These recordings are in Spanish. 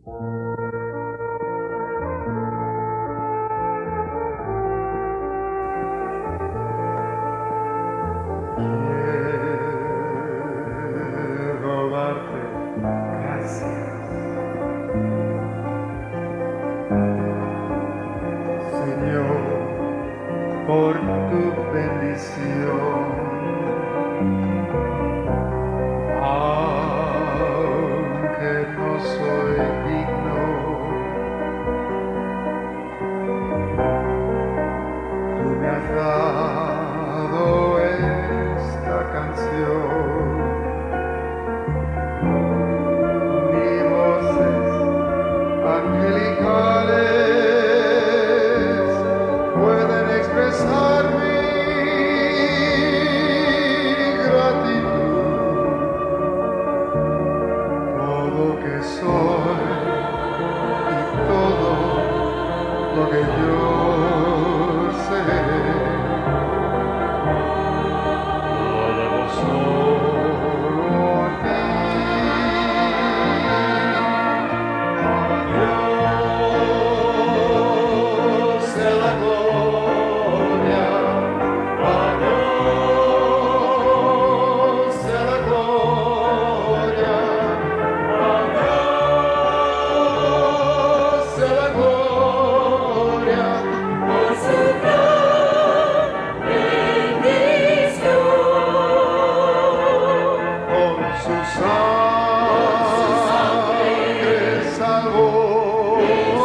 Quiero darte gracias, Señor, por tu bendición. Aunque no soy digno, tú me has dado esta canción. Ni voces angelicales pueden expresar mi gratitud. Todo que soy y todo lo que yo sé, lo debo solo a ti. Dios sea la gloria, a Dios sea la gloria, a Dios sea la gloria, Por su gran bendición, con su sangre salvó,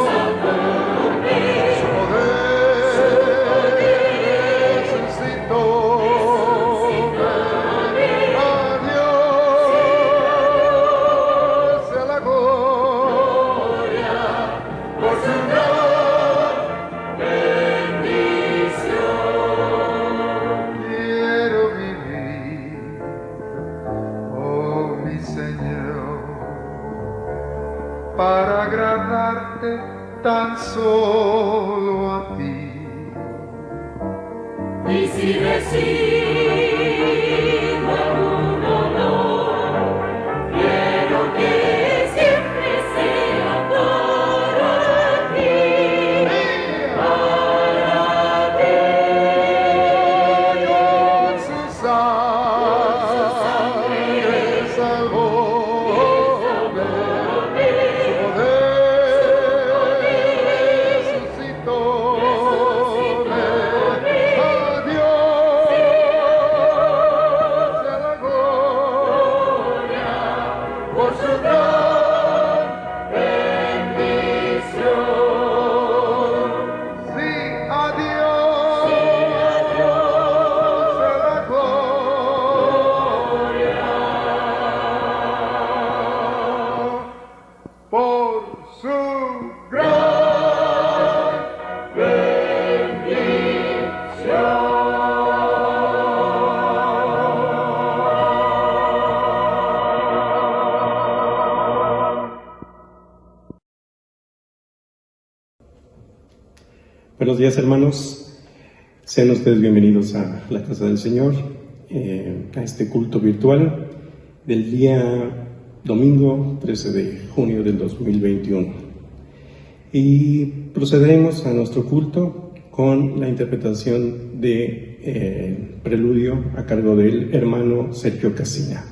su poder resucitó. A Dios sea la gloria por su gran bendición. quiero vivir, oh mi Señor, para agradarte tan solo a ti. Y si recibo algún honor, quiero que siempre sea para ti, para ti. Con su sangre salvó, su poder resucitó. A Dios sea la gloria por su gran bendición. sí, a Dios sea la gloria por su gran Buenos días, hermanos. Sean ustedes bienvenidos a la Casa del Señor, a este culto virtual del día domingo 13 de junio del 2021. Y procederemos a nuestro culto con la interpretación de preludio a cargo del hermano Sergio Casina.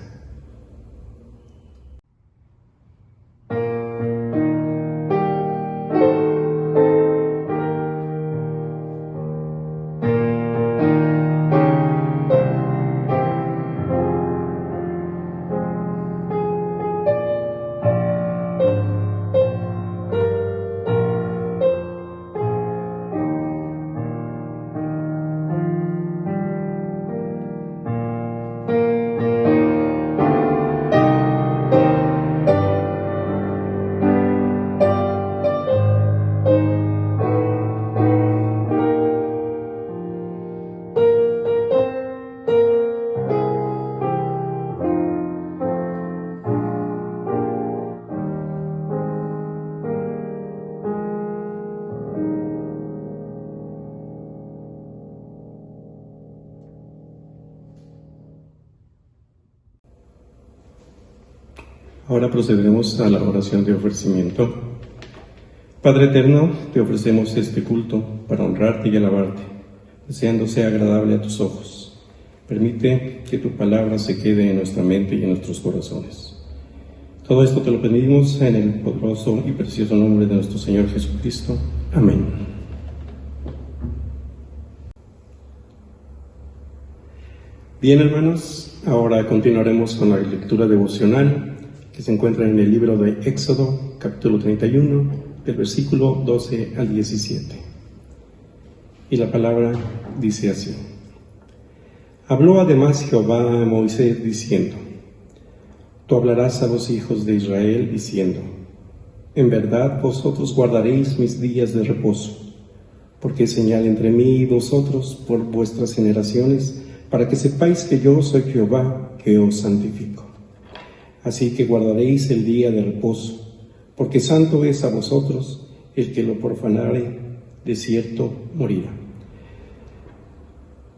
Ahora procederemos a la oración de ofrecimiento. Padre eterno, te ofrecemos este culto para honrarte y alabarte, deseando sea agradable a tus ojos. Permite que tu palabra se quede en nuestra mente y en nuestros corazones. Todo esto te lo pedimos en el poderoso y precioso nombre de nuestro Señor Jesucristo. Amén. Bien, hermanos, ahora continuaremos con la lectura devocional que se encuentra en el libro de Éxodo, capítulo 31, del versículo 12 al 17. Y la palabra dice así: Habló además Jehová a Moisés diciendo: Tú hablarás a los hijos de Israel diciendo: En verdad vosotros guardaréis mis días de reposo, porque es señal entre mí y vosotros por vuestras generaciones, para que sepáis que yo soy Jehová, que os santifico. Así que guardaréis el día de reposo, porque santo es a vosotros, el que lo profanare, de cierto morirá.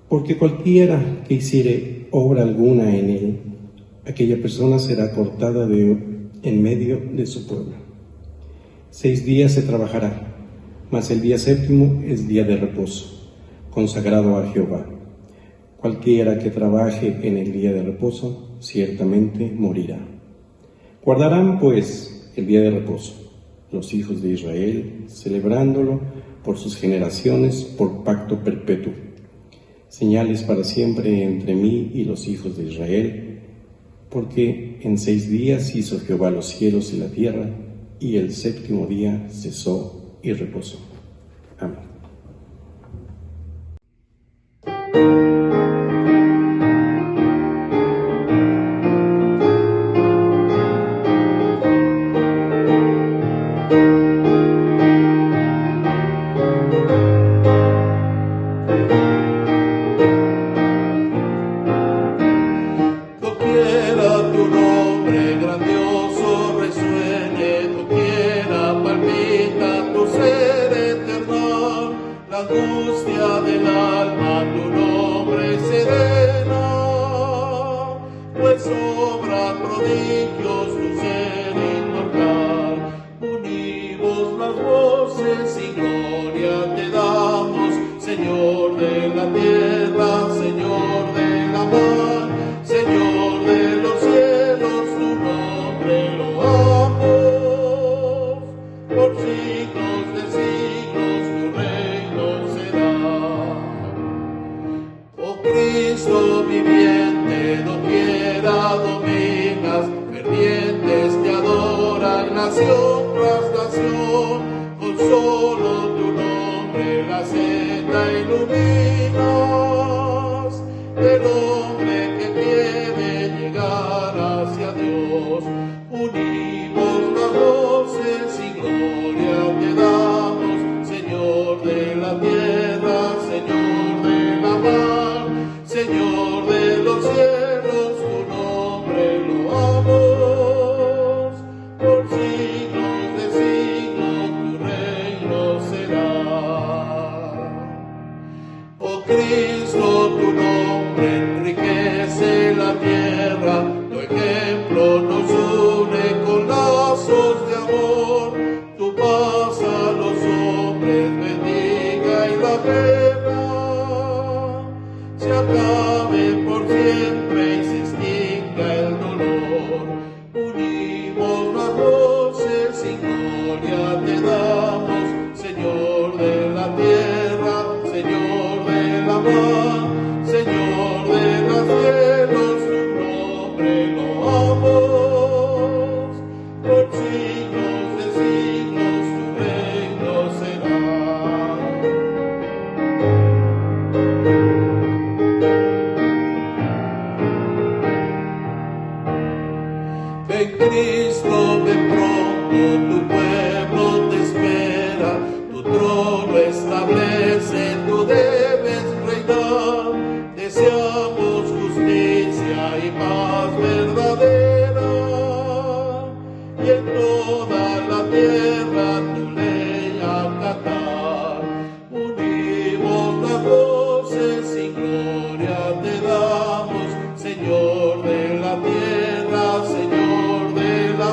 Porque cualquiera que hiciere obra alguna en él, aquella persona será cortada en medio de su pueblo. 6 días se trabajará, mas el día séptimo es día de reposo, consagrado a Jehová. Cualquiera que trabaje en el día de reposo, ciertamente morirá. Guardarán, pues, el día de reposo, los hijos de Israel, celebrándolo por sus generaciones, por pacto perpetuo. Señales para siempre entre mí y los hijos de Israel, porque en 6 días hizo Jehová los cielos y la tierra, y el séptimo día cesó y reposó. Amén. Señor de la tierra, Señor de la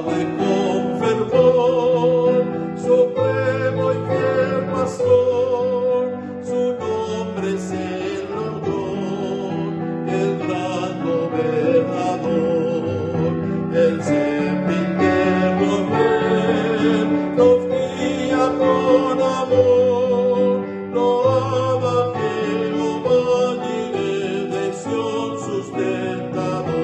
guarde con fervor, supremo y fiel pastor, su nombre es el honor, el gran gobernador, el sempiterno rey, nos guía con amor, loada Jehová, diré de Sión sustentador.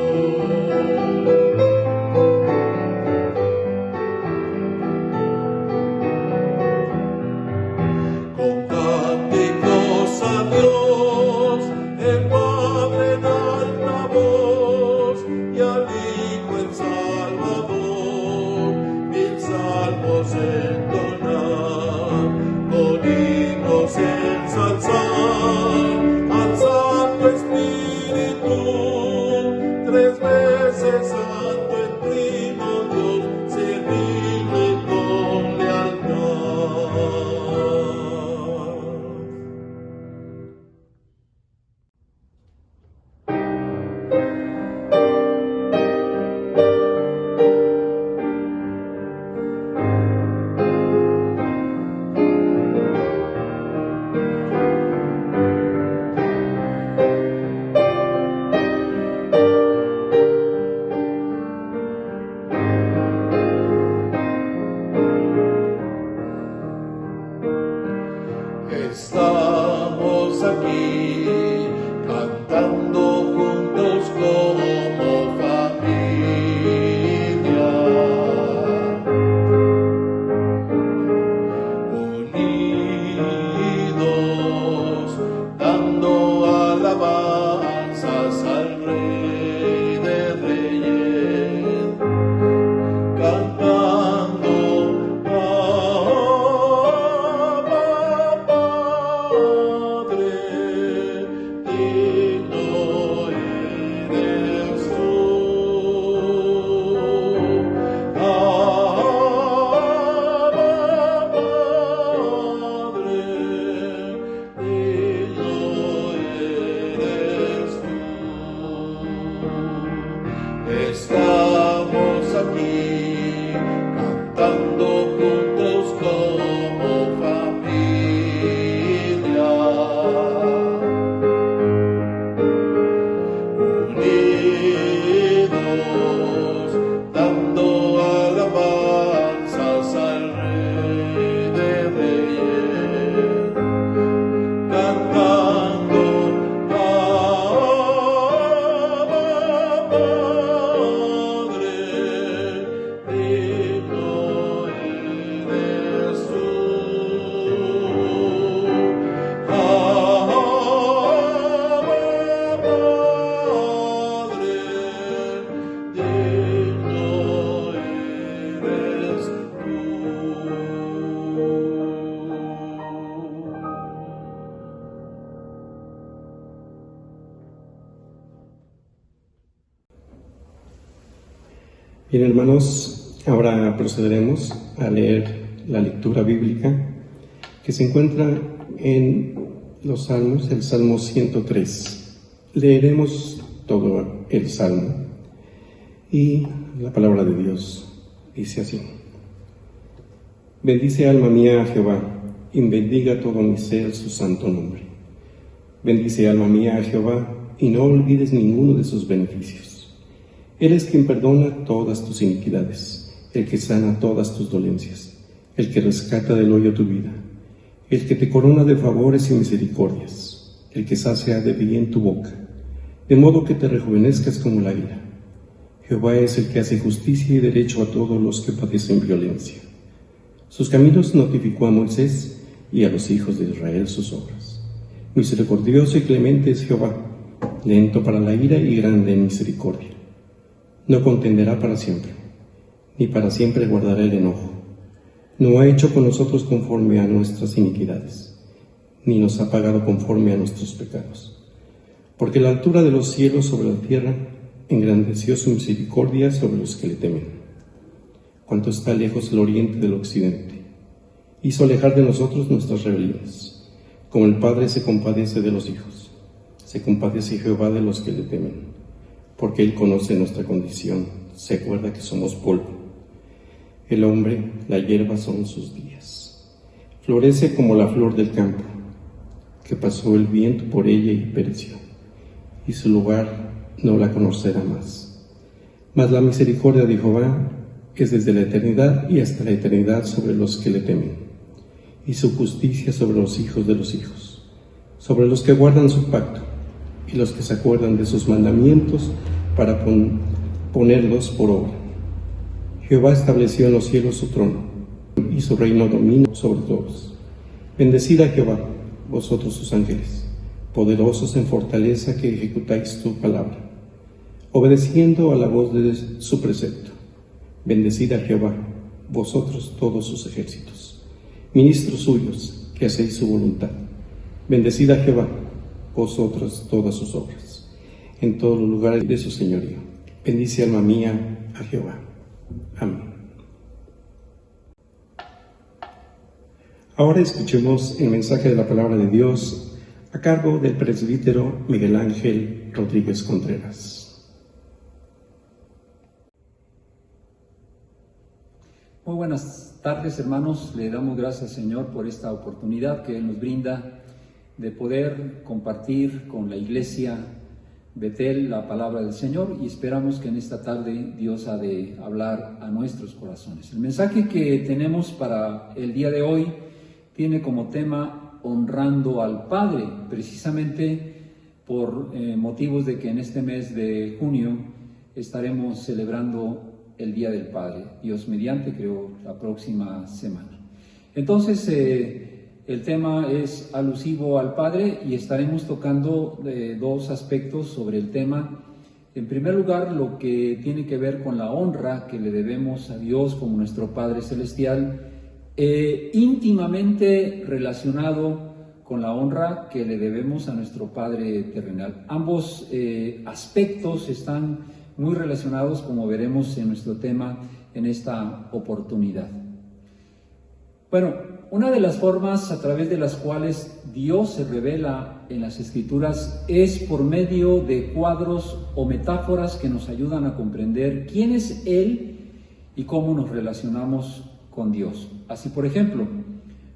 Con cánticos a Dios, el Padre en alta voz, y al Hijo en Salvador, 1000 salmos entonar, con himnos ensalzar al Santo Espíritu, 3 veces santo en trino Dios, servirle con lealtad. Estamos aquí cantando juntos como familia, unidos, dando alabanzas al Rey de Reyes, cantando Padre, digno eres tú. Padre, digno eres tú. Estamos aquí cantando juntos como familia, unidos, dando alabanzas al Rey de Reyes, cantando Padre, digno eres tú. Padre, digno eres tú. Bien, hermanos, ahora procederemos a leer la lectura bíblica que se encuentra en los Salmos, el Salmo 103. Leeremos todo el Salmo y la palabra de Dios dice así: Bendice alma mía a Jehová, y bendiga todo mi ser su santo nombre. Bendice alma mía a Jehová, y no olvides ninguno de sus beneficios. Él es quien perdona todas tus iniquidades, el que sana todas tus dolencias, el que rescata del hoyo tu vida, el que te corona de favores y misericordias, el que sacia de bien tu boca, de modo que te rejuvenezcas como el águila. Jehová es el que hace justicia y derecho a todos los que padecen violencia. Sus caminos notificó a Moisés y a los hijos de Israel sus obras. Misericordioso y clemente es Jehová, lento para la ira y grande en misericordia. No contenderá para siempre, ni para siempre guardará el enojo. No ha hecho con nosotros conforme a nuestras iniquidades, ni nos ha pagado conforme a nuestros pecados. Porque la altura de los cielos sobre la tierra engrandeció su misericordia sobre los que le temen. Cuánto está lejos el oriente del occidente. Hizo alejar de nosotros nuestras rebeliones. Como el Padre se compadece de los hijos, se compadece Jehová de los que le temen. Porque Él conoce nuestra condición, se acuerda que somos polvo. El hombre, la hierba son sus días. Florece como la flor del campo, que pasó el viento por ella y pereció, y su lugar no la conocerá más. Mas la misericordia de Jehová es desde la eternidad y hasta la eternidad sobre los que le temen, y su justicia sobre los hijos de los hijos, sobre los que guardan su pacto, y los que se acuerdan de sus mandamientos para ponerlos por obra. Jehová estableció en los cielos su trono, y su reino domina sobre todos. Bendecid a Jehová, vosotros sus ángeles, poderosos en fortaleza que ejecutáis tu palabra, obedeciendo a la voz de su precepto. Bendecid a Jehová, vosotros todos sus ejércitos, ministros suyos que hacéis su voluntad. Bendecid a Jehová, vosotros todas sus obras, en todos los lugares de su señorío. Bendice, alma mía, a Jehová. Amén. Ahora escuchemos el mensaje de la palabra de Dios a cargo del presbítero Miguel Ángel Rodríguez Contreras. Muy buenas tardes, hermanos. Le damos gracias, Señor, por esta oportunidad que Él nos brinda de poder compartir con la Iglesia Betel la palabra del Señor, y esperamos que en esta tarde Dios ha de hablar a nuestros corazones. El mensaje que tenemos para el día de hoy tiene como tema honrando al Padre, precisamente por motivos de que en este mes de junio estaremos celebrando el Día del Padre, Dios mediante, creo, la próxima semana. Entonces, el tema es alusivo al Padre y estaremos tocando dos aspectos sobre el tema. En primer lugar, lo que tiene que ver con la honra que le debemos a Dios como nuestro Padre Celestial, íntimamente relacionado con la honra que le debemos a nuestro Padre terrenal. Ambos aspectos están muy relacionados, como veremos en nuestro tema en esta oportunidad. Bueno, una de las formas a través de las cuales Dios se revela en las Escrituras es por medio de cuadros o metáforas que nos ayudan a comprender quién es Él y cómo nos relacionamos con Dios. Así, por ejemplo,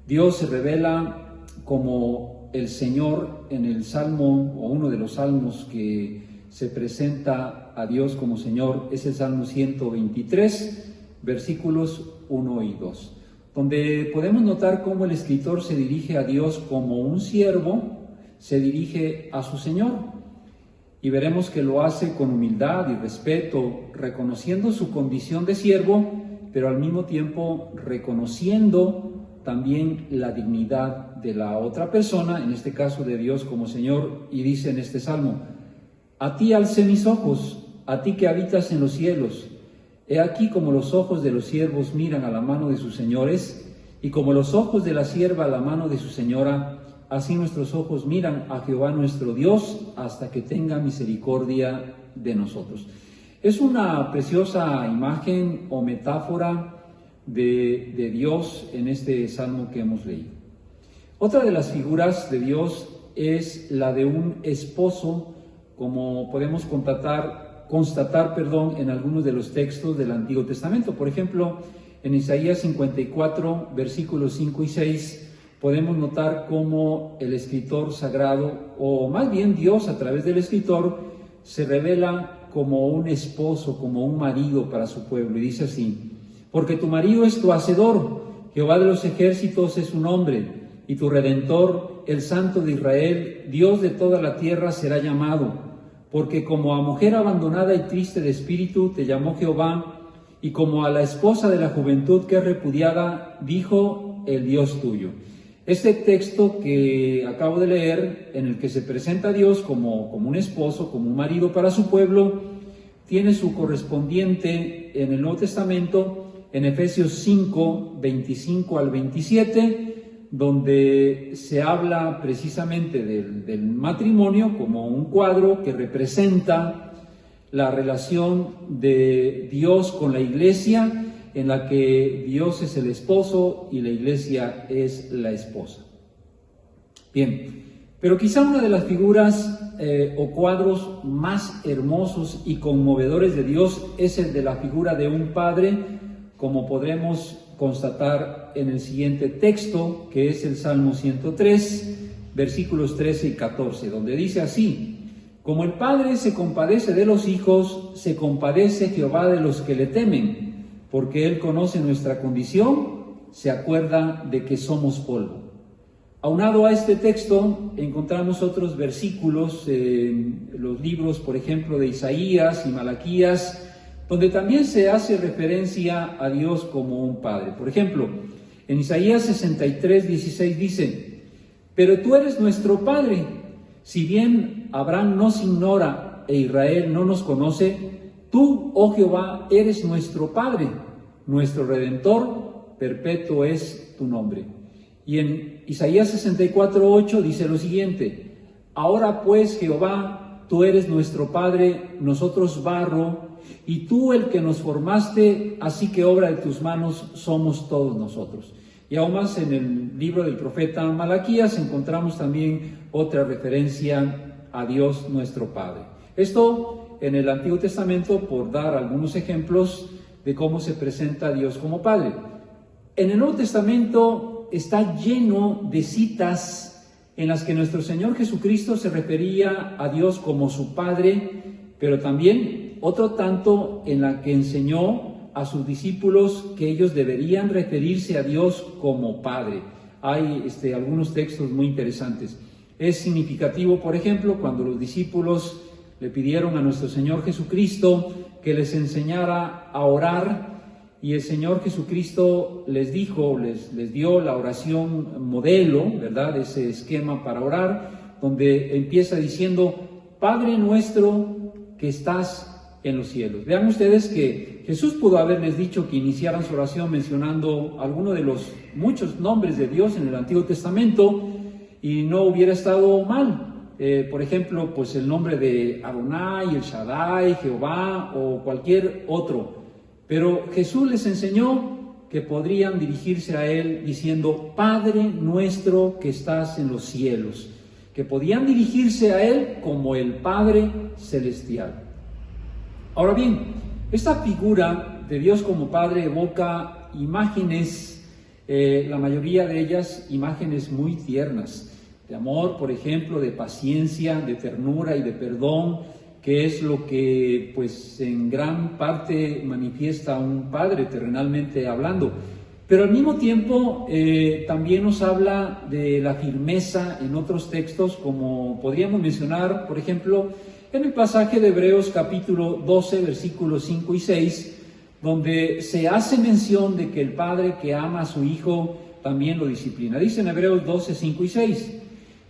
Dios se revela como el Señor en el Salmo, o uno de los salmos que se presenta a Dios como Señor, es el Salmo 123, versículos 1 y 2. Donde podemos notar cómo el escritor se dirige a Dios como un siervo, se dirige a su Señor. Y veremos que lo hace con humildad y respeto, reconociendo su condición de siervo, pero al mismo tiempo reconociendo también la dignidad de la otra persona, en este caso de Dios como Señor, y dice en este Salmo: a ti alcé mis ojos, a ti que habitas en los cielos. He aquí como los ojos de los siervos miran a la mano de sus señores, y como los ojos de la sierva a la mano de su señora, así nuestros ojos miran a Jehová nuestro Dios, hasta que tenga misericordia de nosotros. Es una preciosa imagen o metáfora de Dios en este salmo que hemos leído. Otra de las figuras de Dios es la de un esposo, como podemos constatar, en algunos de los textos del Antiguo Testamento. Por ejemplo, en Isaías 54, versículos 5 y 6, podemos notar cómo el escritor sagrado, o más bien Dios a través del escritor, se revela como un esposo, como un marido para su pueblo. Y dice así: porque tu marido es tu hacedor, Jehová de los ejércitos es su nombre, y tu Redentor, el Santo de Israel, Dios de toda la tierra será llamado. Porque como a mujer abandonada y triste de espíritu te llamó Jehová, y como a la esposa de la juventud que es repudiada, dijo el Dios tuyo. Este texto que acabo de leer, en el que se presenta a Dios como un esposo, como un marido para su pueblo, tiene su correspondiente en el Nuevo Testamento, en Efesios 5, 25 al 27, donde se habla precisamente del matrimonio como un cuadro que representa la relación de Dios con la iglesia, en la que Dios es el esposo y la iglesia es la esposa. Bien, pero quizá una de las figuras o cuadros más hermosos y conmovedores de Dios es el de la figura de un padre como podremos constatar en el siguiente texto, que es el Salmo 103, versículos 13 y 14, donde dice así: como el Padre se compadece de los hijos, se compadece Jehová de los que le temen, porque Él conoce nuestra condición, se acuerda de que somos polvo. Aunado a este texto, encontramos otros versículos en los libros, por ejemplo, de Isaías y Malaquías, donde también se hace referencia a Dios como un Padre. Por ejemplo, en Isaías 63, 16 dice: pero tú eres nuestro Padre, si bien Abraham nos ignora e Israel no nos conoce, tú, oh Jehová, eres nuestro Padre, nuestro Redentor, perpetuo es tu nombre. Y en Isaías 64, 8 dice lo siguiente: ahora pues, Jehová, tú eres nuestro Padre, nosotros barro, y tú el que nos formaste, así que obra de tus manos somos todos nosotros. Y aún más en el libro del profeta Malaquías encontramos también otra referencia a Dios nuestro Padre. Esto en el Antiguo Testamento, por dar algunos ejemplos de cómo se presenta a Dios como Padre. En el Nuevo Testamento está lleno de citas en las que nuestro Señor Jesucristo se refería a Dios como su Padre, pero también otro tanto en la que enseñó a sus discípulos que ellos deberían referirse a Dios como Padre. Hay algunos textos muy interesantes. Es significativo, por ejemplo, cuando los discípulos le pidieron a nuestro Señor Jesucristo que les enseñara a orar, y el Señor Jesucristo les dijo, les dio la oración modelo, ¿verdad? Ese esquema para orar, donde empieza diciendo: Padre nuestro que estás en los cielos. Vean ustedes que Jesús pudo haberles dicho que iniciaran su oración mencionando alguno de los muchos nombres de Dios en el Antiguo Testamento y no hubiera estado mal. Por ejemplo, pues el nombre de Adonai, el Shaddai, Jehová o cualquier otro. Pero Jesús les enseñó que podrían dirigirse a Él diciendo: Padre nuestro que estás en los cielos. Que podían dirigirse a Él como el Padre celestial. Ahora bien, esta figura de Dios como Padre evoca imágenes, la mayoría de ellas imágenes muy tiernas, de amor, por ejemplo, de paciencia, de ternura y de perdón, que es lo que pues en gran parte manifiesta un Padre terrenalmente hablando. Pero al mismo tiempo también nos habla de la firmeza en otros textos, como podríamos mencionar, por ejemplo, en el pasaje de Hebreos capítulo 12, versículos 5 y 6, donde se hace mención de que el Padre que ama a su Hijo también lo disciplina. Dice en Hebreos 12, 5 y 6,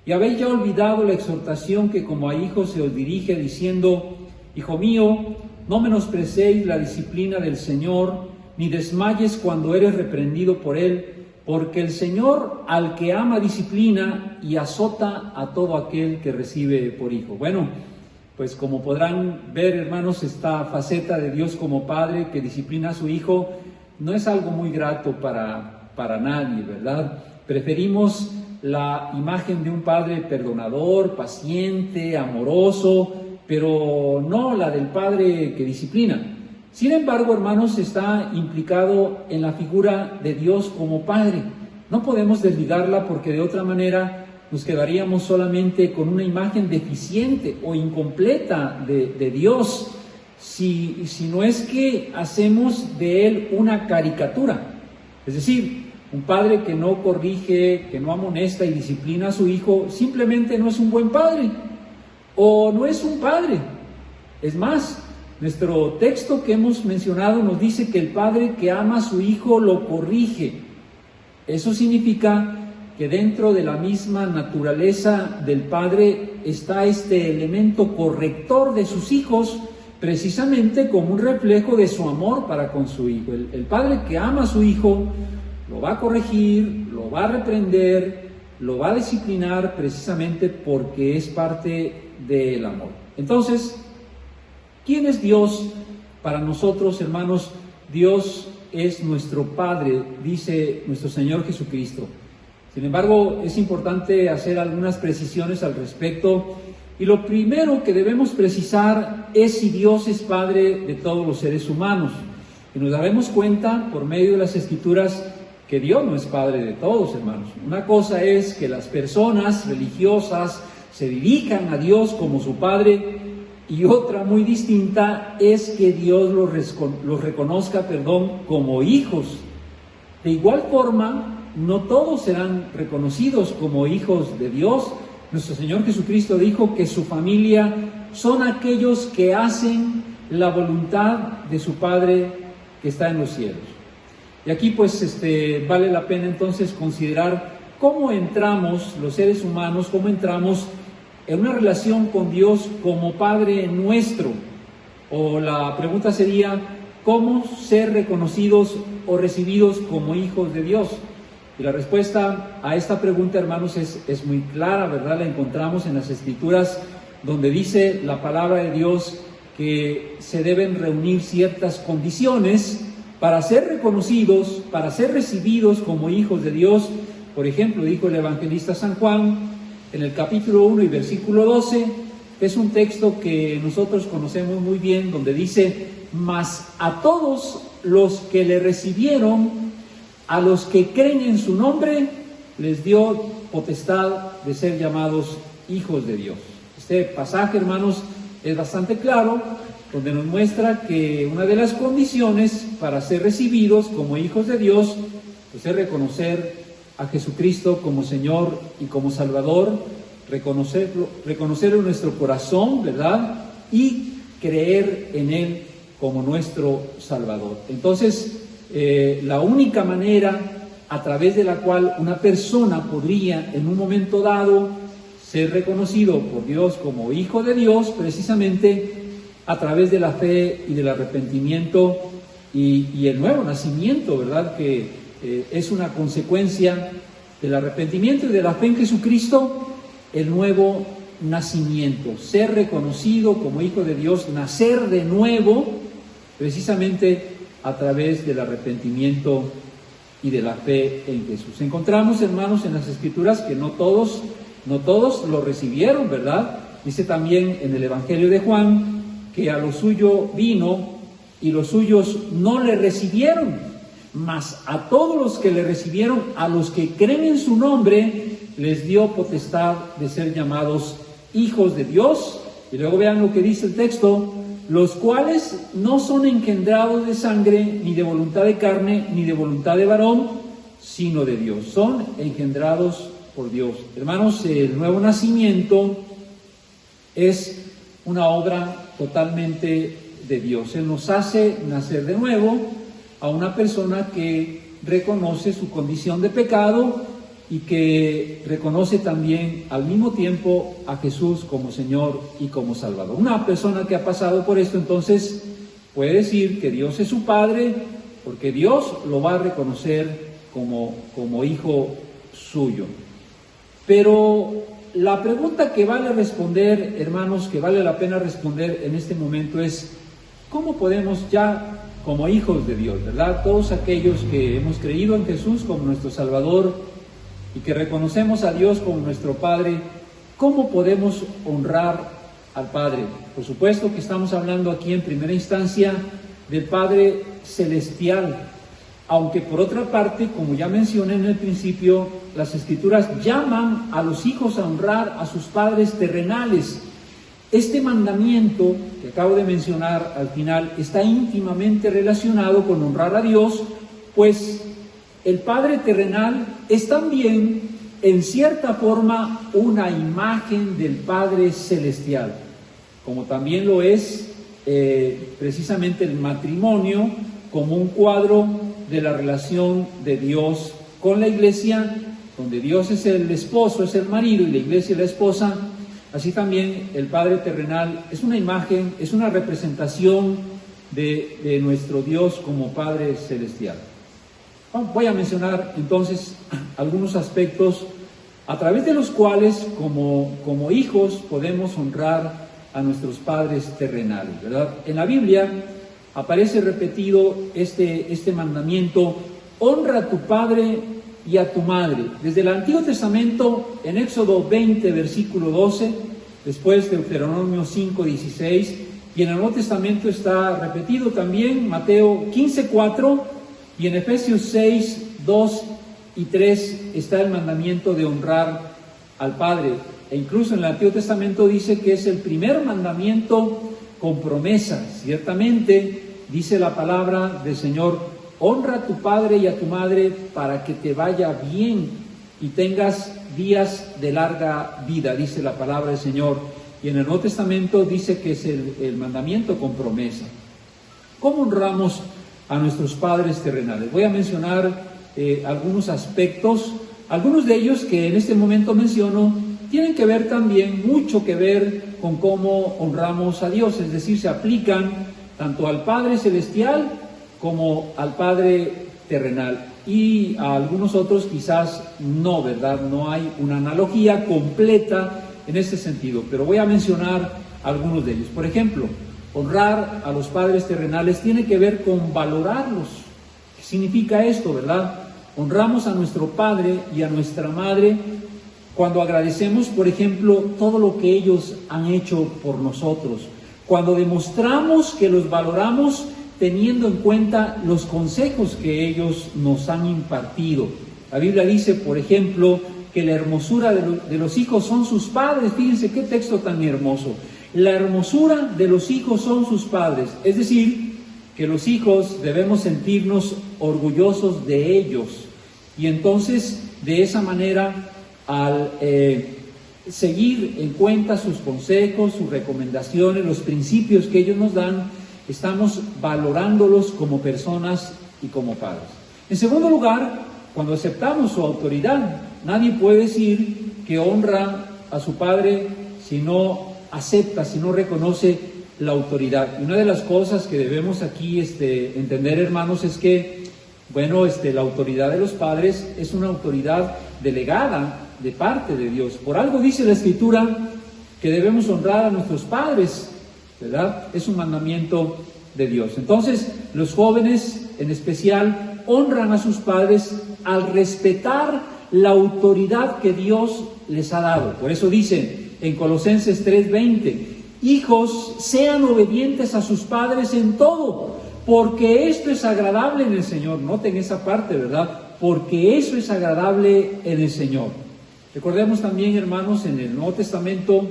y habéis ya olvidado la exhortación que como a hijos se os dirige, diciendo: Hijo mío, no menosprecéis la disciplina del Señor, ni desmayes cuando eres reprendido por Él, porque el Señor al que ama disciplina y azota a todo aquel que recibe por hijo. Bueno, pues como podrán ver, hermanos, esta faceta de Dios como Padre que disciplina a su Hijo no es algo muy grato para nadie, ¿verdad? Preferimos la imagen de un Padre perdonador, paciente, amoroso, pero no la del Padre que disciplina. Sin embargo, hermanos, está implicado en la figura de Dios como Padre. No podemos desligarla porque de otra manera nos quedaríamos solamente con una imagen deficiente o incompleta de Dios, si no es que hacemos de Él una caricatura. Es decir, un padre que no corrige, que no amonesta y disciplina a su hijo, simplemente no es un buen padre, o no es un padre. Es más, nuestro texto que hemos mencionado nos dice que el padre que ama a su hijo lo corrige. Eso significa que dentro de la misma naturaleza del Padre está este elemento corrector de sus hijos, precisamente como un reflejo de su amor para con su hijo. El Padre que ama a su hijo lo va a corregir, lo va a reprender, lo va a disciplinar precisamente porque es parte del amor. Entonces, ¿quién es Dios para nosotros, hermanos? Dios es nuestro Padre, dice nuestro Señor Jesucristo. Sin embargo, es importante hacer algunas precisiones al respecto, y lo primero que debemos precisar es si Dios es Padre de todos los seres humanos. Y nos daremos cuenta por medio de las Escrituras que Dios no es Padre de todos, hermanos. Una cosa es que las personas religiosas se dirijan a Dios como su Padre, y otra muy distinta es que Dios los reconozca, como hijos. De igual forma, no todos serán reconocidos como hijos de Dios. Nuestro Señor Jesucristo dijo que su familia son aquellos que hacen la voluntad de su Padre que está en los cielos. Y aquí pues vale la pena entonces considerar cómo entramos los seres humanos, cómo entramos en una relación con Dios como Padre nuestro. O la pregunta sería, ¿cómo ser reconocidos o recibidos como hijos de Dios? Y la respuesta a esta pregunta, hermanos, es muy clara, ¿verdad? La encontramos en las Escrituras, donde dice la palabra de Dios que se deben reunir ciertas condiciones para ser reconocidos, para ser recibidos como hijos de Dios. Por ejemplo, dijo el evangelista San Juan, en el capítulo 1 y versículo 12, es un texto que nosotros conocemos muy bien, donde dice: mas a todos los que le recibieron, a los que creen en su nombre, les dio potestad de ser llamados hijos de Dios. Este pasaje, hermanos, es bastante claro, donde nos muestra que una de las condiciones para ser recibidos como hijos de Dios, pues es reconocer a Jesucristo como Señor y como Salvador, reconocerlo en nuestro corazón, ¿verdad? Y creer en Él como nuestro Salvador. Entonces, la única manera a través de la cual una persona podría en un momento dado ser reconocido por Dios como hijo de Dios, precisamente a través de la fe y del arrepentimiento y el nuevo nacimiento, ¿verdad? Que es una consecuencia del arrepentimiento y de la fe en Jesucristo, el nuevo nacimiento, ser reconocido como hijo de Dios, nacer de nuevo, precisamente a través del arrepentimiento y de la fe en Jesús. Encontramos, hermanos, en las Escrituras que no todos lo recibieron, ¿verdad? Dice también en el Evangelio de Juan que a lo suyo vino y los suyos no le recibieron. Mas a todos los que le recibieron, a los que creen en su nombre, les dio potestad de ser llamados hijos de Dios. Y luego vean lo que dice el texto: los cuales no son engendrados de sangre, ni de voluntad de carne, ni de voluntad de varón, sino de Dios. Son engendrados por Dios. Hermanos, el nuevo nacimiento es una obra totalmente de Dios. Él nos hace nacer de nuevo a una persona que reconoce su condición de pecado y que reconoce también al mismo tiempo a Jesús como Señor y como Salvador. Una persona que ha pasado por esto, entonces, puede decir que Dios es su Padre, porque Dios lo va a reconocer como hijo suyo. Pero la pregunta que vale responder, hermanos, que vale la pena responder en este momento es: ¿cómo podemos ya, como hijos de Dios, ¿verdad? Todos aquellos que hemos creído en Jesús como nuestro Salvador y que reconocemos a Dios como nuestro Padre, ¿cómo podemos honrar al Padre? Por supuesto que estamos hablando aquí en primera instancia del Padre Celestial, aunque por otra parte, como ya mencioné en el principio, las Escrituras llaman a los hijos a honrar a sus padres terrenales. Este mandamiento que acabo de mencionar al final está íntimamente relacionado con honrar a Dios, pues el Padre terrenal es también, en cierta forma, una imagen del Padre celestial, como también lo es precisamente el matrimonio, como un cuadro de la relación de Dios con la iglesia, donde Dios es el esposo, es el marido, y la iglesia es la esposa. Así también el Padre terrenal es una imagen, es una representación de nuestro Dios como Padre celestial. Voy a mencionar entonces algunos aspectos a través de los cuales como hijos podemos honrar a nuestros padres terrenales, ¿verdad? En la Biblia aparece repetido este mandamiento: honra a tu padre y a tu madre. Desde el Antiguo Testamento, en Éxodo 20, versículo 12, después de Deuteronomio 5, 16, Y en el Nuevo Testamento está repetido también, Mateo 15:4, y en Efesios 6:2 y 3 está el mandamiento de honrar al Padre. E incluso en el Antiguo Testamento dice que es el primer mandamiento con promesa. Ciertamente, dice la palabra del Señor, honra a tu padre y a tu madre para que te vaya bien y tengas días de larga vida, dice la palabra del Señor. Y en el Nuevo Testamento dice que es el mandamiento con promesa. ¿Cómo honramos a nuestros padres terrenales? Voy a mencionar algunos aspectos, algunos de ellos que en este momento menciono, tienen que ver también, mucho que ver con cómo honramos a Dios, es decir, se aplican tanto al Padre Celestial como al Padre terrenal. Y a algunos otros quizás no, ¿verdad? No hay una analogía completa en este sentido, pero voy a mencionar algunos de ellos. Por ejemplo, honrar a los padres terrenales tiene que ver con valorarlos. ¿Qué significa esto, verdad? Honramos a nuestro padre y a nuestra madre cuando agradecemos, por ejemplo, todo lo que ellos han hecho por nosotros, cuando demostramos que los valoramos teniendo en cuenta los consejos que ellos nos han impartido. La Biblia dice, por ejemplo, que la hermosura de los hijos son sus padres. Fíjense qué texto tan hermoso. La hermosura de los hijos son sus padres. Es decir, que los hijos debemos sentirnos orgullosos de ellos. Y entonces, de esa manera, al seguir en cuenta sus consejos, sus recomendaciones, los principios que ellos nos dan, estamos valorándolos como personas y como padres. En segundo lugar, cuando aceptamos su autoridad, nadie puede decir que honra a su padre si no acepta, si no reconoce la autoridad. Y una de las cosas que debemos aquí entender, hermanos, es que, la autoridad de los padres es una autoridad delegada de parte de Dios. Por algo dice la Escritura que debemos honrar a nuestros padres, ¿verdad? Es un mandamiento de Dios. Entonces, los jóvenes en especial honran a sus padres al respetar la autoridad que Dios les ha dado. Por eso dice en Colosenses 3:20, hijos, sean obedientes a sus padres en todo, porque esto es agradable en el Señor. Noten esa parte, ¿verdad? Porque eso es agradable en el Señor. Recordemos también, hermanos, en el Nuevo Testamento,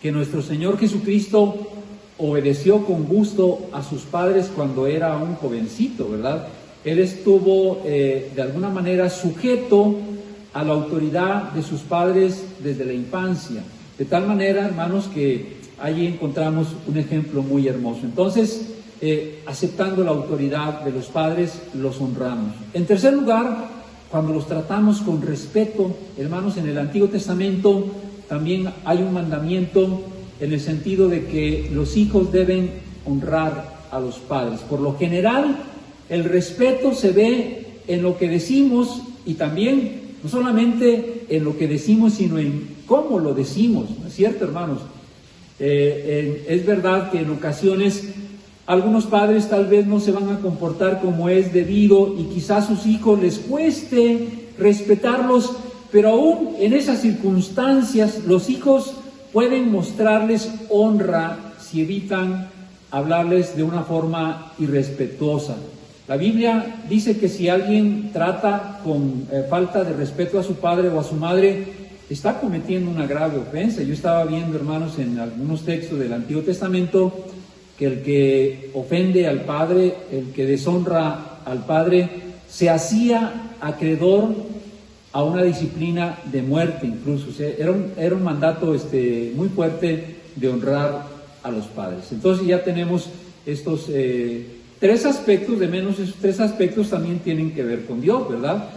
que nuestro Señor Jesucristo obedeció con gusto a sus padres cuando era un jovencito, ¿verdad? Él estuvo de alguna manera sujeto a la autoridad de sus padres desde la infancia. De tal manera, hermanos, que allí encontramos un ejemplo muy hermoso. Entonces, aceptando la autoridad de los padres, los honramos. En tercer lugar, cuando los tratamos con respeto, hermanos, en el Antiguo Testamento también hay un mandamiento en el sentido de que los hijos deben honrar a los padres. Por lo general, el respeto se ve en lo que decimos y también, no solamente en lo que decimos, sino en cómo lo decimos, ¿no es cierto, hermanos? Es verdad que en ocasiones algunos padres tal vez no se van a comportar como es debido y quizás a sus hijos les cueste respetarlos, pero aún en esas circunstancias los hijos pueden mostrarles honra si evitan hablarles de una forma irrespetuosa. La Biblia dice que si alguien trata con falta de respeto a su padre o a su madre, está cometiendo una grave ofensa. Yo estaba viendo, hermanos, en algunos textos del Antiguo Testamento, que el que ofende al padre, el que deshonra al padre, se hacía acreedor a una disciplina de muerte incluso. O sea, era un mandato muy fuerte de honrar a los padres. Entonces ya tenemos estos tres aspectos, de menos esos tres aspectos también tienen que ver con Dios, ¿verdad?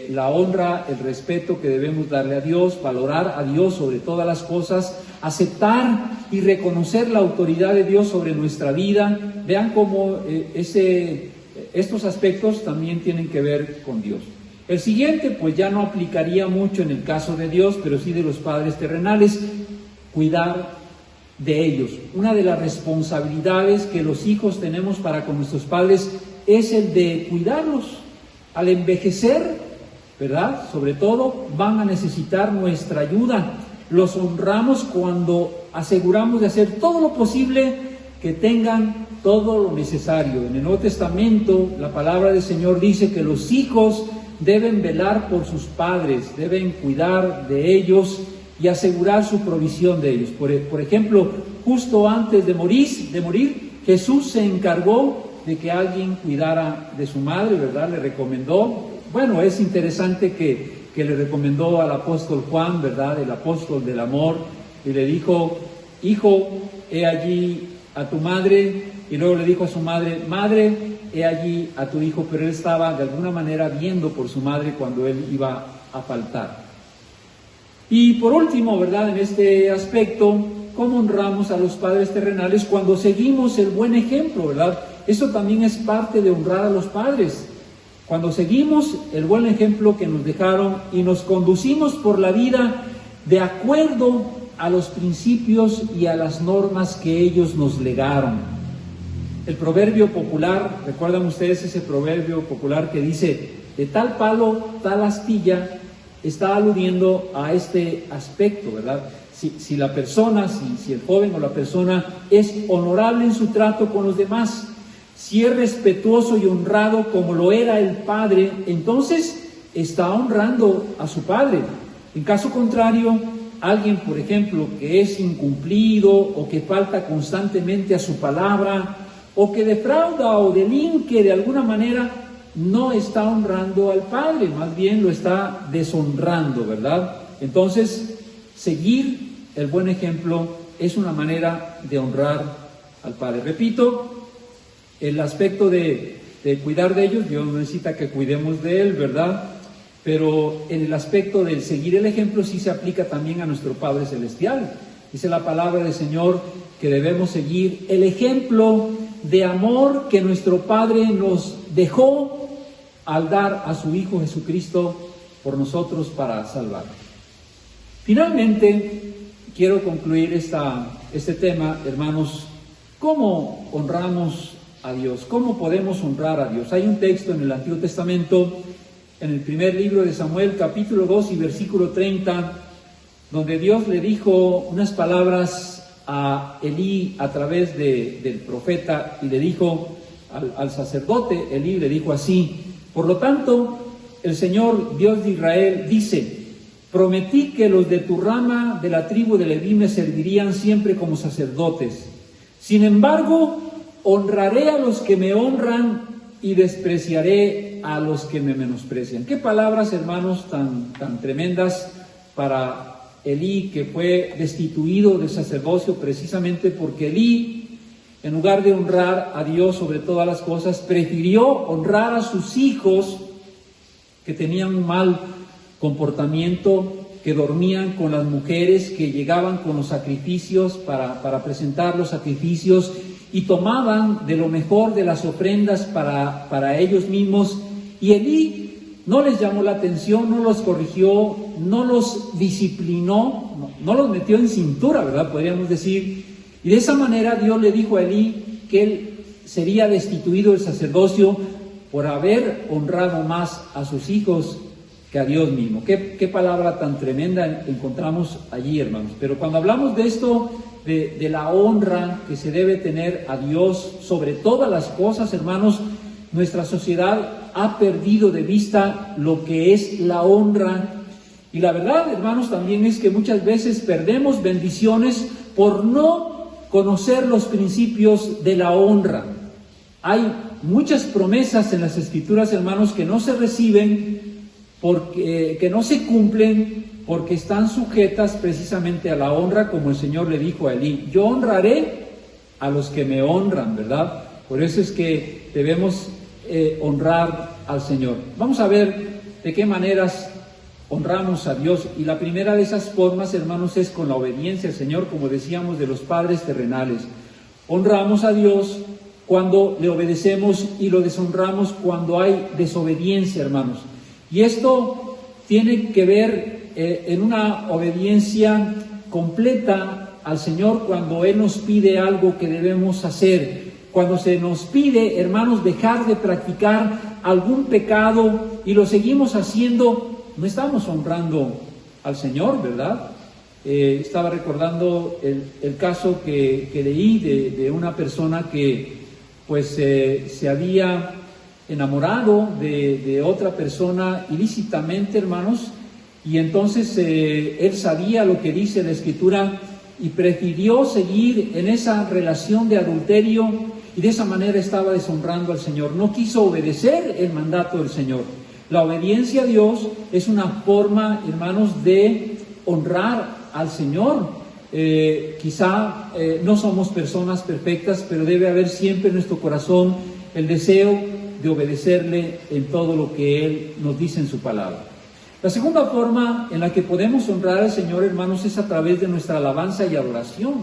La honra, el respeto que debemos darle a Dios, valorar a Dios sobre todas las cosas, aceptar y reconocer la autoridad de Dios sobre nuestra vida. Vean cómo estos aspectos también tienen que ver con Dios. El siguiente, pues ya no aplicaría mucho en el caso de Dios, pero sí de los padres terrenales, cuidar de ellos. Una de las responsabilidades que los hijos tenemos para con nuestros padres es el de cuidarlos. Al envejecer, ¿verdad? Sobre todo, van a necesitar nuestra ayuda. los honramos cuando aseguramos de hacer todo lo posible que tengan todo lo necesario. En el Nuevo Testamento, la palabra del Señor dice que los hijos deben velar por sus padres, deben cuidar de ellos y asegurar su provisión de ellos. Por ejemplo, justo antes de morir, Jesús se encargó de que alguien cuidara de su madre, ¿verdad? Le recomendó, bueno, es interesante que le recomendó al apóstol Juan, ¿verdad? El apóstol del amor, y le dijo: hijo, he allí a tu madre, y luego le dijo a su madre: madre, he allí a tu hijo, pero él estaba de alguna manera viendo por su madre cuando él iba a faltar. Y por último, ¿verdad? En este aspecto, ¿cómo honramos a los padres terrenales? Cuando seguimos el buen ejemplo, ¿verdad? Eso también es parte de honrar a los padres. Cuando seguimos el buen ejemplo que nos dejaron y nos conducimos por la vida de acuerdo a los principios y a las normas que ellos nos legaron. El proverbio popular, ¿recuerdan ustedes ese proverbio popular que dice: de tal palo, tal astilla? Está aludiendo a este aspecto, ¿verdad? Si la persona, si el joven o la persona es honorable en su trato con los demás, si es respetuoso y honrado como lo era el padre, entonces está honrando a su padre. En caso contrario, alguien, por ejemplo, que es incumplido o que falta constantemente a su palabra o que defrauda o delinque de alguna manera, no está honrando al padre, más bien lo está deshonrando, ¿verdad? Entonces, seguir el buen ejemplo es una manera de honrar al padre. Repito, el aspecto de cuidar de ellos, Dios necesita que cuidemos de él, ¿verdad? Pero en el aspecto del seguir el ejemplo sí se aplica también a nuestro Padre Celestial. Dice la palabra del Señor que debemos seguir el ejemplo de amor que nuestro Padre nos dejó al dar a su Hijo Jesucristo por nosotros para salvarnos. Finalmente, quiero concluir este tema, hermanos. ¿Cómo honramos a Dios? ¿Cómo podemos honrar a Dios? Hay un texto en el Antiguo Testamento, en el primer libro de Samuel, capítulo 2 y versículo 30, donde Dios le dijo unas palabras a Elí a través del profeta, y le dijo al sacerdote Elí, le dijo así: por lo tanto, el Señor Dios de Israel dice: prometí que los de tu rama de la tribu de Leví me servirían siempre como sacerdotes. Sin embargo, honraré a los que me honran y despreciaré a los que me menosprecian. Qué palabras, hermanos, tan tremendas para Elí, que fue destituido del sacerdocio precisamente porque Elí, en lugar de honrar a Dios sobre todas las cosas, prefirió honrar a sus hijos que tenían un mal comportamiento, que dormían con las mujeres, que llegaban con los sacrificios para presentar los sacrificios y tomaban de lo mejor de las ofrendas para ellos mismos. Y Elí no les llamó la atención, no los corrigió, no los disciplinó, no los metió en cintura, ¿verdad? Podríamos decir. Y de esa manera Dios le dijo a Elí que él sería destituido del sacerdocio por haber honrado más a sus hijos que a Dios mismo. Qué palabra tan tremenda encontramos allí, hermanos. Pero cuando hablamos de esto, de la honra que se debe tener a Dios sobre todas las cosas, hermanos, nuestra sociedad ha perdido de vista lo que es la honra. Y la verdad, hermanos, también es que muchas veces perdemos bendiciones por no conocer los principios de la honra. Hay muchas promesas en las Escrituras, hermanos, que no se reciben, que no se cumplen, porque están sujetas precisamente a la honra, como el Señor le dijo a Elí: yo honraré a los que me honran, ¿verdad? Por eso es que debemos honrar al Señor. Vamos a ver de qué maneras honramos a Dios, y la primera de esas formas, hermanos, es con la obediencia al Señor, como decíamos, de los padres terrenales. Honramos a Dios cuando le obedecemos y lo deshonramos cuando hay desobediencia, hermanos. Y esto tiene que ver en una obediencia completa al Señor cuando Él nos pide algo que debemos hacer. Cuando se nos pide, hermanos, dejar de practicar algún pecado y lo seguimos haciendo, no estamos honrando al Señor, ¿verdad? Estaba recordando el caso que leí de una persona que pues se había enamorado de otra persona ilícitamente, hermanos, y entonces él sabía lo que dice la Escritura y prefirió seguir en esa relación de adulterio y de esa manera estaba deshonrando al Señor. No quiso obedecer el mandato del Señor. La obediencia a Dios es una forma, hermanos, de honrar al Señor. Quizá no somos personas perfectas, pero debe haber siempre en nuestro corazón el deseo de obedecerle en todo lo que Él nos dice en su palabra. La segunda forma en la que podemos honrar al Señor, hermanos, es a través de nuestra alabanza y adoración.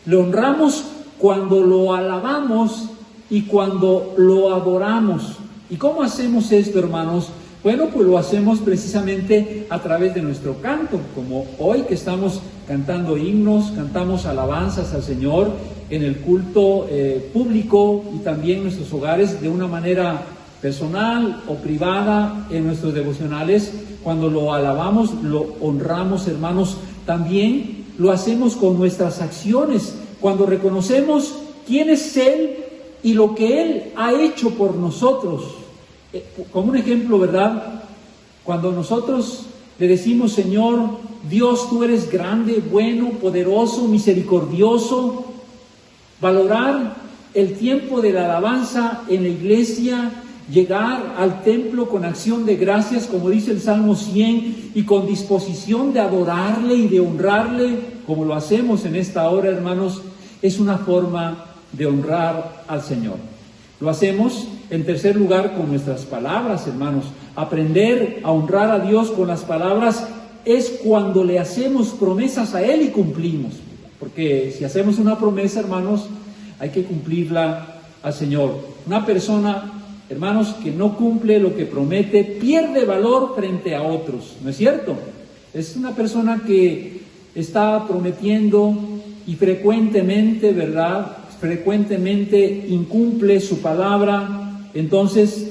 Le honramos cuando lo alabamos y cuando lo adoramos. ¿Y cómo hacemos esto, hermanos? Bueno, pues lo hacemos precisamente a través de nuestro canto, como hoy que estamos cantando himnos, cantamos alabanzas al Señor en el culto público y también en nuestros hogares de una manera personal o privada en nuestros devocionales. Cuando lo alabamos, lo honramos, hermanos, también lo hacemos con nuestras acciones, cuando reconocemos quién es Él y lo que Él ha hecho por nosotros. Como un ejemplo, ¿verdad? Cuando nosotros le decimos, Señor, Dios, tú eres grande, bueno, poderoso, misericordioso, valorar el tiempo de la alabanza en la iglesia, llegar al templo con acción de gracias, como dice el Salmo 100, y con disposición de adorarle y de honrarle, como lo hacemos en esta hora, hermanos, es una forma de honrar al Señor. Lo hacemos, en tercer lugar, con nuestras palabras, hermanos. Aprender a honrar a Dios con las palabras es cuando le hacemos promesas a Él y cumplimos. Porque si hacemos una promesa, hermanos, hay que cumplirla al Señor. Una persona, hermanos, que no cumple lo que promete, pierde valor frente a otros, ¿no es cierto? Es una persona que está prometiendo y frecuentemente, ¿verdad?, frecuentemente incumple su palabra, entonces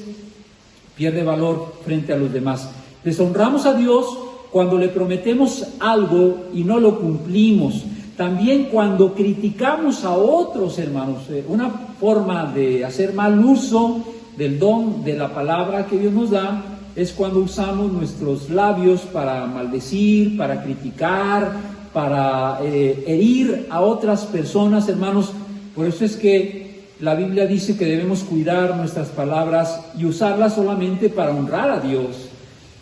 pierde valor frente a los demás. Deshonramos a Dios cuando le prometemos algo y no lo cumplimos. También cuando criticamos a otros, hermanos. Una forma de hacer mal uso del don de la palabra que Dios nos da es cuando usamos nuestros labios para maldecir, para criticar, para herir a otras personas, hermanos. Por eso es que la Biblia dice que debemos cuidar nuestras palabras y usarlas solamente para honrar a Dios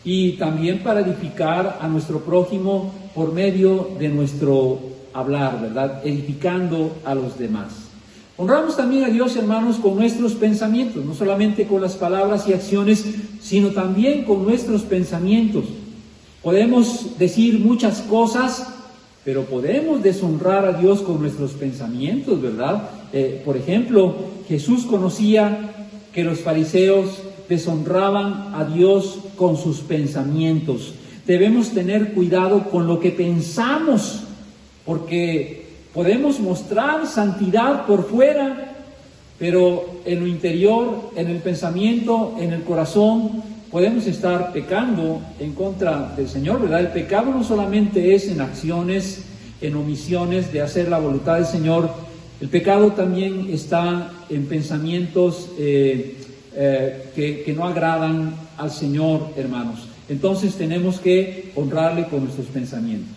y también para edificar a nuestro prójimo por medio de nuestro hablar, ¿verdad? Edificando a los demás. Honramos también a Dios, hermanos, con nuestros pensamientos, no solamente con las palabras y acciones, sino también con nuestros pensamientos. Podemos decir muchas cosas, pero podemos deshonrar a Dios con nuestros pensamientos, ¿verdad? Por ejemplo, Jesús conocía que los fariseos deshonraban a Dios con sus pensamientos. Debemos tener cuidado con lo que pensamos, porque podemos mostrar santidad por fuera, pero en lo interior, en el pensamiento, en el corazón, podemos estar pecando en contra del Señor, ¿verdad? El pecado no solamente es en acciones, en omisiones de hacer la voluntad del Señor. El pecado también está en pensamientos que no agradan al Señor, hermanos. Entonces tenemos que honrarle con nuestros pensamientos.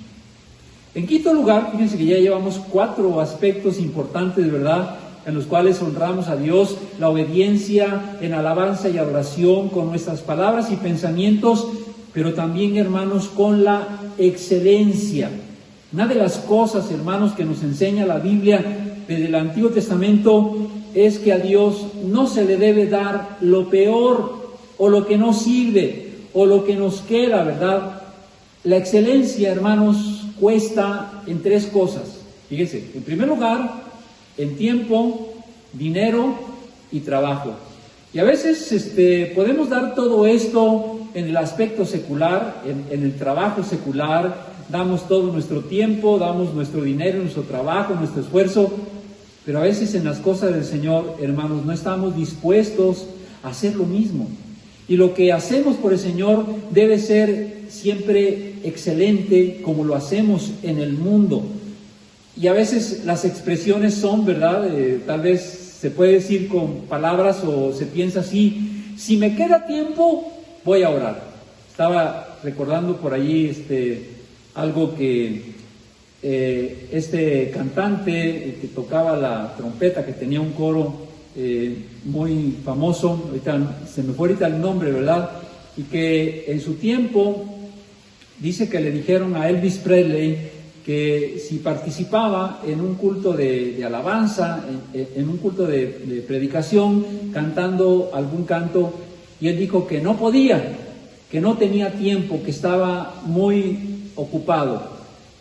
En quinto lugar, fíjense que ya llevamos 4 aspectos importantes, ¿verdad?, en los cuales honramos a Dios: la obediencia en alabanza y adoración con nuestras palabras y pensamientos, pero también, hermanos, con la excelencia. Una de las cosas, hermanos, que nos enseña la Biblia desde el Antiguo Testamento es que a Dios no se le debe dar lo peor o lo que no sirve o lo que nos queda, ¿verdad? La excelencia, hermanos, cuesta en 3 cosas. Fíjense, en primer lugar, en tiempo, dinero y trabajo. Y a veces podemos dar todo esto en el aspecto secular, en el trabajo secular. Damos todo nuestro tiempo, damos nuestro dinero, nuestro trabajo, nuestro esfuerzo, pero a veces en las cosas del Señor, hermanos, no estamos dispuestos a hacer lo mismo. Y lo que hacemos por el Señor debe ser siempre excelente como lo hacemos en el mundo. Y a veces las expresiones son, ¿verdad? Tal vez se puede decir con palabras o se piensa así: si me queda tiempo, voy a orar. Estaba recordando por allí algo que este cantante que tocaba la trompeta, que tenía un coro muy famoso, ahorita, se me fue ahorita el nombre, ¿verdad? Y que en su tiempo dice que le dijeron a Elvis Presley que si participaba en un culto de alabanza, en un culto de predicación, cantando algún canto, y él dijo que no podía, que no tenía tiempo, que estaba muy ocupado.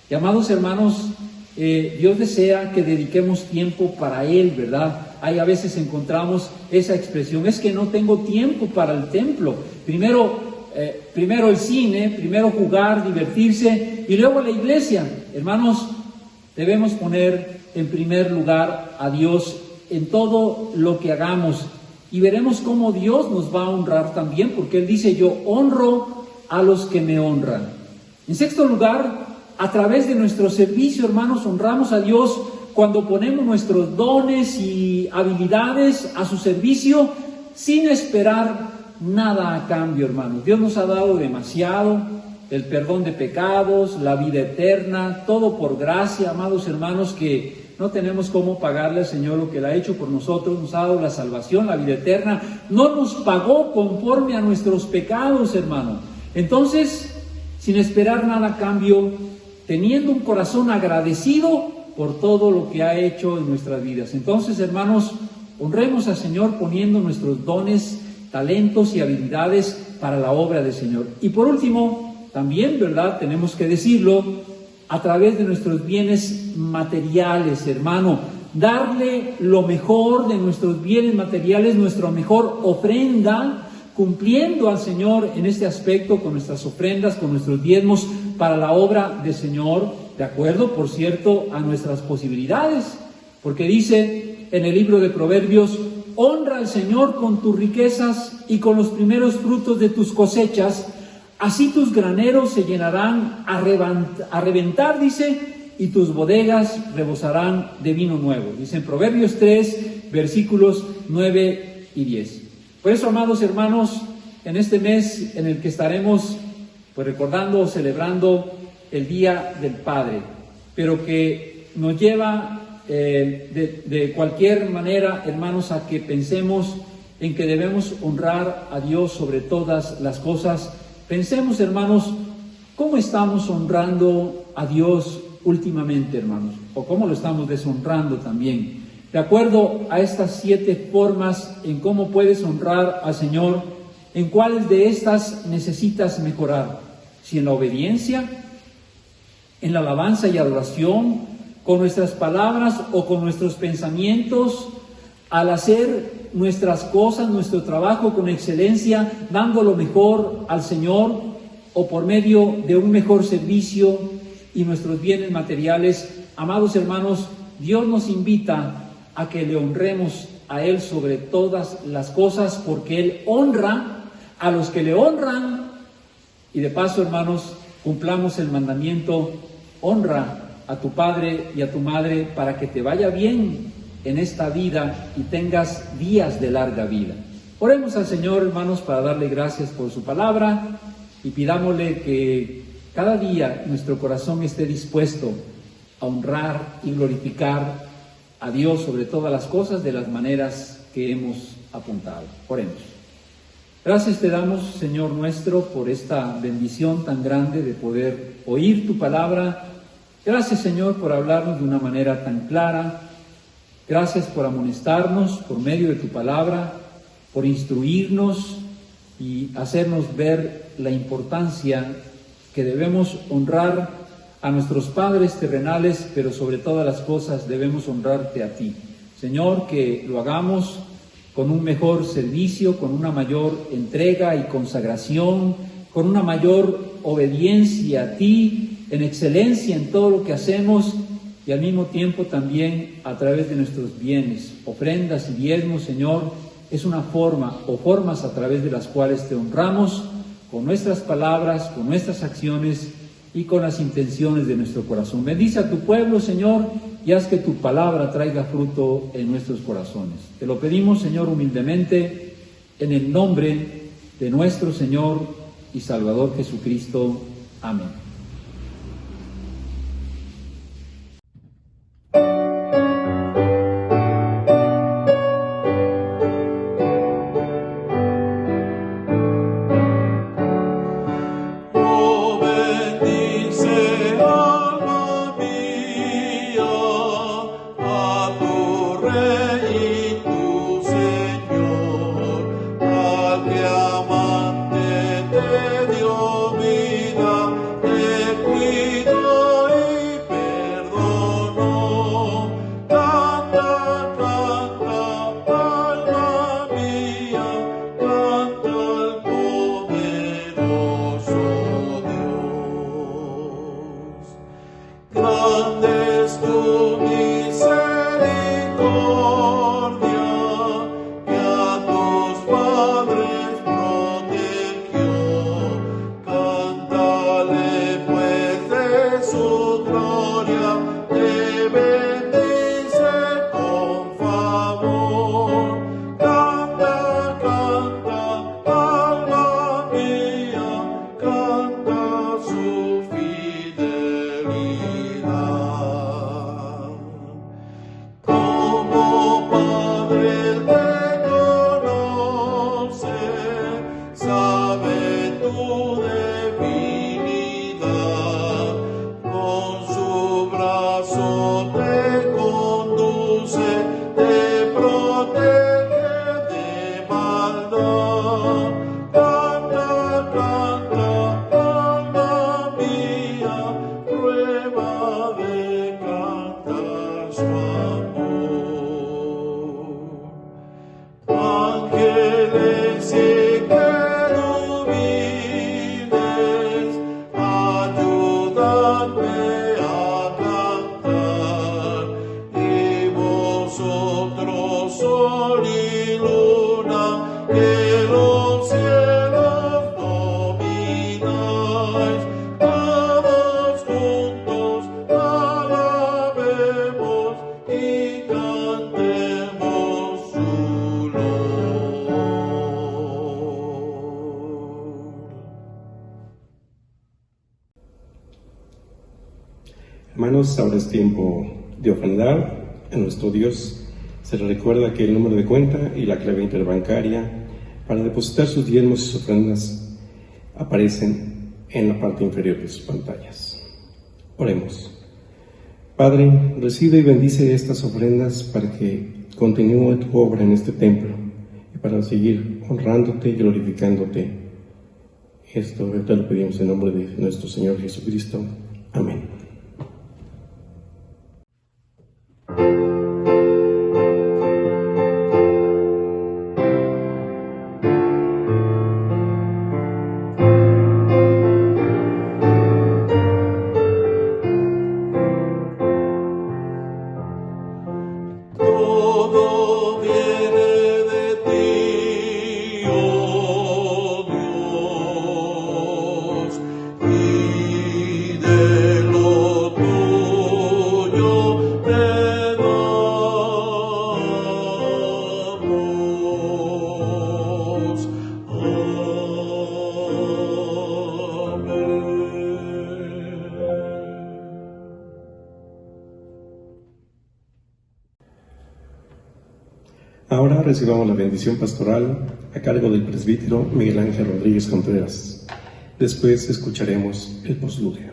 Y amados hermanos, Dios desea que dediquemos tiempo para Él, ¿verdad? Ahí a veces encontramos esa expresión: es que no tengo tiempo para el templo. Primero el cine, primero jugar, divertirse, y luego la iglesia. Hermanos, debemos poner en primer lugar a Dios en todo lo que hagamos, y veremos cómo Dios nos va a honrar también, porque Él dice: yo honro a los que me honran. En sexto lugar, a través de nuestro servicio, hermanos, honramos a Dios cuando ponemos nuestros dones y habilidades a su servicio sin esperar nada a cambio, hermanos. Dios nos ha dado demasiado: el perdón de pecados, la vida eterna, todo por gracia, amados hermanos, que no tenemos cómo pagarle al Señor lo que Él ha hecho por nosotros. Nos ha dado la salvación, la vida eterna. No nos pagó conforme a nuestros pecados, hermano. Entonces, sin esperar nada a cambio, teniendo un corazón agradecido por todo lo que ha hecho en nuestras vidas. Entonces, hermanos, honremos al Señor poniendo nuestros dones, talentos y habilidades para la obra del Señor. Y por último, también, ¿verdad?, tenemos que decirlo, a través de nuestros bienes materiales, hermano, darle lo mejor de nuestros bienes materiales, nuestra mejor ofrenda, cumpliendo al Señor en este aspecto con nuestras ofrendas, con nuestros diezmos para la obra del Señor, de acuerdo, por cierto, a nuestras posibilidades, porque dice en el libro de Proverbios: honra al Señor con tus riquezas y con los primeros frutos de tus cosechas, así tus graneros se llenarán a reventar, dice, y tus bodegas rebosarán de vino nuevo. Dice en Proverbios 3, versículos 9 y 10. Por eso, amados hermanos, en este mes en el que estaremos recordando o celebrando el Día del Padre, pero que nos lleva de cualquier manera, hermanos, a que pensemos en que debemos honrar a Dios sobre todas las cosas. Pensemos, hermanos, ¿cómo estamos honrando a Dios últimamente, hermanos? ¿O cómo lo estamos deshonrando también? De acuerdo a estas 7 formas en cómo puedes honrar al Señor, ¿en cuáles de estas necesitas mejorar? Si en la obediencia, en la alabanza y adoración, con nuestras palabras o con nuestros pensamientos, al hacer nuestras cosas, nuestro trabajo con excelencia, dando lo mejor al Señor, o por medio de un mejor servicio y nuestros bienes materiales. Amados hermanos, Dios nos invita a que le honremos a Él sobre todas las cosas, porque Él honra a los que le honran. Y de paso, hermanos, cumplamos el mandamiento: honra a tu padre y a tu madre para que te vaya bien en esta vida y tengas días de larga vida. Oremos al Señor, hermanos, para darle gracias por su palabra, y pidámosle que cada día nuestro corazón esté dispuesto a honrar y glorificar a Dios sobre todas las cosas de las maneras que hemos apuntado. Oremos. Gracias te damos, Señor nuestro, por esta bendición tan grande de poder oír tu palabra. Gracias, Señor, por hablarnos de una manera tan clara. Gracias por amonestarnos por medio de tu palabra, por instruirnos y hacernos ver la importancia que debemos honrar a nuestros padres terrenales, pero sobre todas las cosas debemos honrarte a ti. Señor, que lo hagamos con un mejor servicio, con una mayor entrega y consagración, con una mayor obediencia a ti, en excelencia en todo lo que hacemos, y al mismo tiempo también a través de nuestros bienes, ofrendas y diezmos, Señor, es una forma o formas a través de las cuales te honramos con nuestras palabras, con nuestras acciones y con las intenciones de nuestro corazón. Bendice a tu pueblo, Señor, y haz que tu palabra traiga fruto en nuestros corazones. Te lo pedimos, Señor, humildemente, en el nombre de nuestro Señor y Salvador Jesucristo. Amén. Oh, bendice, alma mía, a tu Rey y tu Señor, al que amante te dio vida, te cuidó y perdonó. Canta, canta, alma mía, canta al poderoso Dios. Grande es tu misericordia, que a tus padres protegió. Cántale pues de su gloria, te bendice con favor. Canta, canta, alma mía, canta su fidelidad. Como Padre te conoce, sabe tu debilidad, con su brazo te conduce, te protege de maldad. Canta, canta, alma mía, prueba de cantar su amor. Ángeles y querubines, ayudadme a cantar, y vosotros, sol y luna, que los cielos domináis, todos juntos alabemos y cantemos su loor. Hermanos, ahora es tiempo de ofrendar a nuestro Dios. Se le recuerda que el número de cuenta y la clave interbancaria para depositar sus diezmos y sus ofrendas aparecen en la parte inferior de sus pantallas. Oremos. Padre, recibe y bendice estas ofrendas para que continúe tu obra en este templo y para seguir honrándote y glorificándote. Esto te lo pedimos en nombre de nuestro Señor Jesucristo. Amén. Todo viene de ti, oh Dios, y de lo tuyo te damos. Amén. Ahora recibamos la bendición pastoral a cargo del presbítero Miguel Ángel Rodríguez Contreras. Después escucharemos el postludio.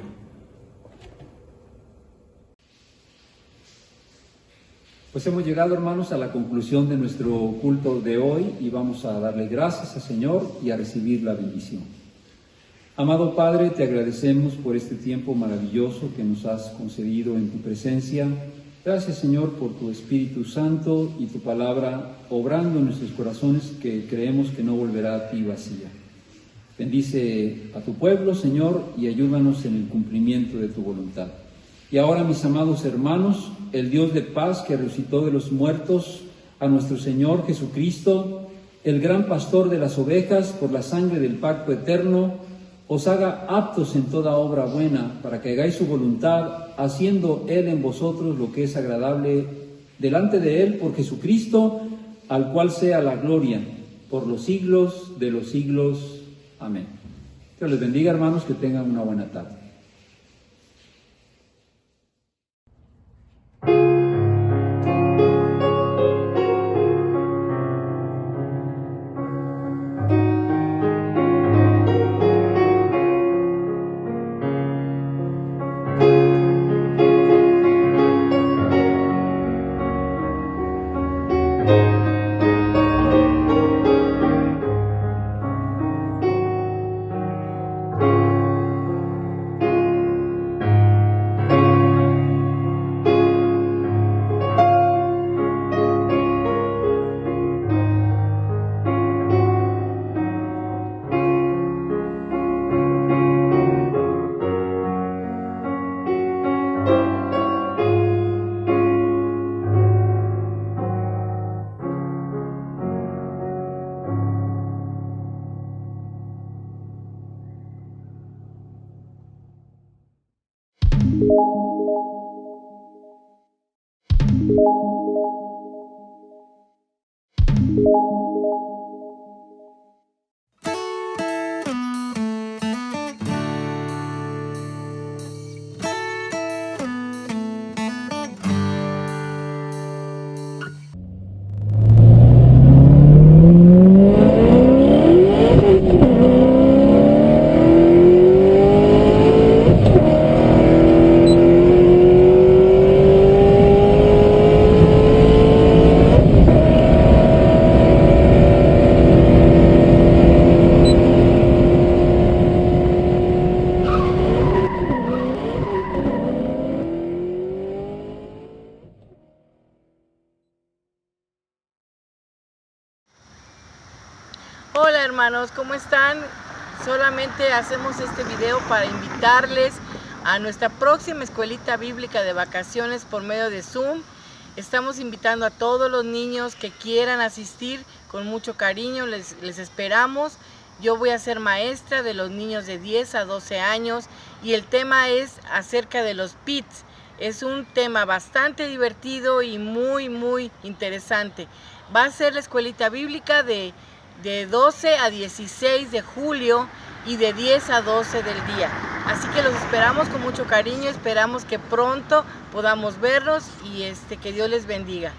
Pues hemos llegado, hermanos, a la conclusión de nuestro culto de hoy y vamos a darle gracias al Señor y a recibir la bendición. Amado Padre, te agradecemos por este tiempo maravilloso que nos has concedido en tu presencia. Gracias, Señor, por tu Espíritu Santo y tu palabra obrando en nuestros corazones, que creemos que no volverá a ti vacía. Bendice a tu pueblo, Señor, y ayúdanos en el cumplimiento de tu voluntad. Y ahora, mis amados hermanos, el Dios de paz que resucitó de los muertos a nuestro Señor Jesucristo, el gran pastor de las ovejas, por la sangre del pacto eterno, os haga aptos en toda obra buena, para que hagáis su voluntad, haciendo Él en vosotros lo que es agradable delante de Él, por Jesucristo, al cual sea la gloria por los siglos de los siglos. Amén. Dios les bendiga, hermanos, que tengan una buena tarde. Hola hermanos, ¿cómo están? Solamente hacemos este video para invitarles a nuestra próxima escuelita bíblica de vacaciones por medio de Zoom. Estamos invitando a todos los niños que quieran asistir con mucho cariño, les esperamos. Yo voy a ser maestra de los niños de 10 a 12 años y el tema es acerca de los pits. Es un tema bastante divertido y muy interesante. Va a ser la escuelita bíblica de 12 a 16 de julio y de 10 a 12 del día. Así que los esperamos con mucho cariño, esperamos que pronto podamos vernos y que Dios les bendiga.